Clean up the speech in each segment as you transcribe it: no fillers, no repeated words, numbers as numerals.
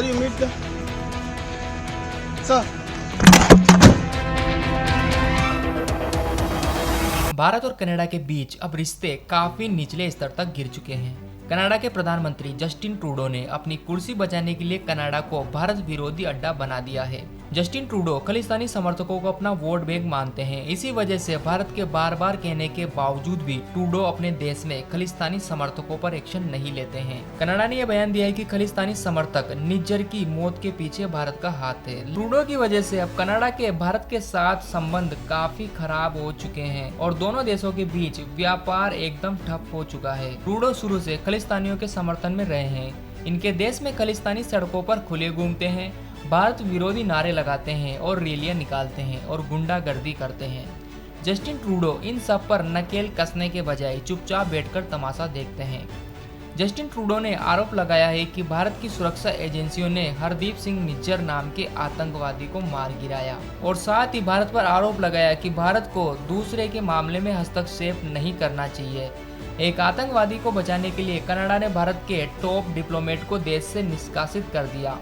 Sir, you meet the... Sir. Bharat और Canada के बीच अब रिश्ते काफी निचले स्तर तक गिर चुके हैं। कनाडा के प्रधानमंत्री जस्टिन ट्रूडो ने अपनी कुर्सी बचाने के लिए कनाडा को भारत विरोधी अड्डा बना दिया है। जस्टिन ट्रूडो खालिस्तानी समर्थकों को अपना वोट बैंक मानते हैं। इसी वजह से भारत के बार बार कहने के बावजूद भी ट्रूडो अपने देश में खालिस्तानी समर्थकों पर एक्शन नहीं लेते हैं। कनाडा ने यह बयान दिया है कि खालिस्तानी समर्थक निज्जर की मौत के पीछे भारत का हाथ है। ट्रूडो की वजह से अब कनाडा के भारत के साथ संबंध काफी खराब हो चुके हैं और दोनों देशों के बीच व्यापार एकदम ठप हो चुका है। ट्रूडो शुरू से खालिस्तानियों के समर्थन में रहे हैं। इनके देश में खालिस्तानी सड़कों पर खुले घूमते हैं, भारत विरोधी नारे लगाते हैं और रैलियां निकालते हैं और गुंडागर्दी करते हैं। जस्टिन ट्रूडो इन सब पर नकेल कसने के बजाय चुपचाप बैठकर तमाशा देखते हैं। जस्टिन ट्रूडो ने आरोप लगाया है कि भारत की सुरक्षा एजेंसियों ने हरदीप सिंह निज्जर नाम के आतंकवादी को मार गिराया और साथ ही भारत पर आरोप लगाया कि भारत को दूसरे के मामले में हस्तक्षेप नहीं करना चाहिए। एक आतंकवादी को बचाने के लिए कनाडा ने भारत के टॉप डिप्लोमेट को देश से निष्कासित कर दिया।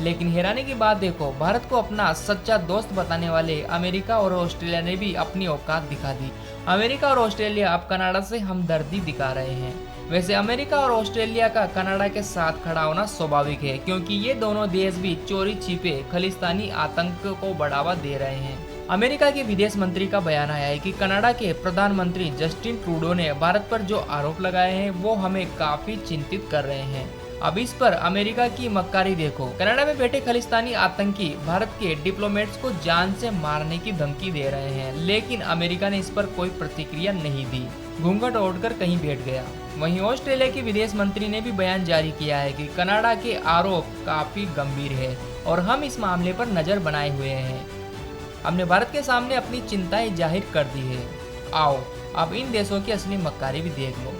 लेकिन हैरानी की बात देखो, भारत को अपना सच्चा दोस्त बताने वाले अमेरिका और ऑस्ट्रेलिया ने भी अपनी औकात दिखा दी। अमेरिका और ऑस्ट्रेलिया अब कनाडा से हमदर्दी दिखा रहे हैं। वैसे अमेरिका और ऑस्ट्रेलिया का कनाडा के साथ खड़ा होना स्वाभाविक है, क्योंकि ये दोनों देश भी चोरी छिपे खालिस्तानी आतंक को बढ़ावा दे रहे हैं। अमेरिका के विदेश मंत्री का बयान आया है कि कनाडा के प्रधानमंत्री जस्टिन ट्रूडो ने भारत पर जो आरोप लगाए हैं वो हमें काफी चिंतित कर रहे हैं। अब इस पर अमेरिका की मक्कारी देखो। कनाडा में बैठे खालिस्तानी आतंकी भारत के डिप्लोमेट्स को जान से मारने की धमकी दे रहे हैं, लेकिन अमेरिका ने इस पर कोई प्रतिक्रिया नहीं दी, घूंघट ओढ़कर कहीं बैठ गया। वहीं ऑस्ट्रेलिया के विदेश मंत्री ने भी बयान जारी किया है कि कनाडा के आरोप काफी गंभीर है और हम इस मामले पर नजर बनाए हुए हैं। हमने भारत के सामने अपनी चिंताएं जाहिर कर दी है। आओ अब इन देशों की असली मक्कारी भी देख लो।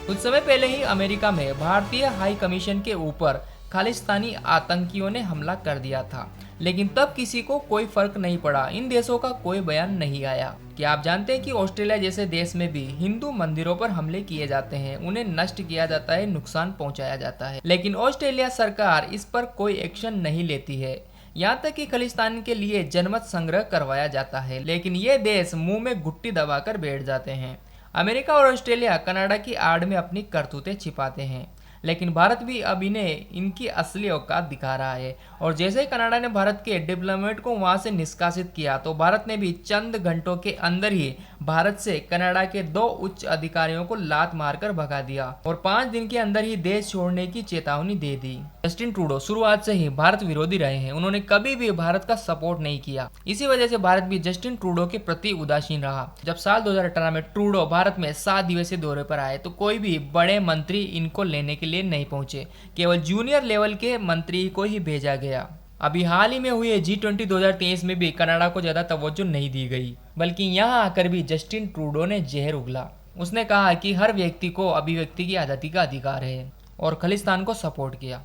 कुछ समय पहले ही अमेरिका में भारतीय हाई कमीशन के ऊपर खालिस्तानी आतंकियों ने हमला कर दिया था, लेकिन तब किसी को कोई फर्क नहीं पड़ा। इन देशों का कोई बयान नहीं आया। क्या आप जानते हैं कि ऑस्ट्रेलिया जैसे देश में भी हिंदू मंदिरों पर हमले किए जाते हैं, उन्हें नष्ट किया जाता है, नुकसान पहुंचाया जाता है, लेकिन ऑस्ट्रेलिया सरकार इस पर कोई एक्शन नहीं लेती है। यहाँ तक कि खालिस्तान के लिए जनमत संग्रह करवाया जाता है, लेकिन ये देश मुंह में घुट्टी दबाकर बैठ जाते हैं। अमेरिका और ऑस्ट्रेलिया कनाडा की आड़ में अपनी करतूतें छिपाते हैं, लेकिन भारत भी अब इन्हें इनकी असली औकात दिखा रहा है। और जैसे ही कनाडा ने भारत के डिप्लोमेट को वहां से निष्कासित किया, तो भारत ने भी चंद घंटों के अंदर ही भारत से कनाडा के 2 उच्च अधिकारियों को लात मारकर भगा दिया और 5 दिन के अंदर ही देश छोड़ने की चेतावनी दे दी। जस्टिन ट्रूडो शुरुआत से ही भारत विरोधी रहे हैं। उन्होंने कभी भी भारत का सपोर्ट नहीं किया। इसी वजह से भारत भी जस्टिन ट्रूडो के प्रति उदासीन रहा। जब साल 2018 में ट्रूडो भारत में 7 दिवसीय दौरे पर आए, तो कोई भी बड़े मंत्री इनको लेने के लिए नहीं पहुंचे, केवल जूनियर लेवल के मंत्री को ही भेजा गया। अभी हाल ही में हुए G20 2023 में भी कनाडा को ज्यादा तवज्जो नहीं दी गई, बल्कि यहाँ आकर भी जस्टिन ट्रूडो ने जहर उगला। उसने कहा कि हर व्यक्ति को अभिव्यक्ति की आज़ादी का अधिकार है और खालिस्तान को सपोर्ट किया।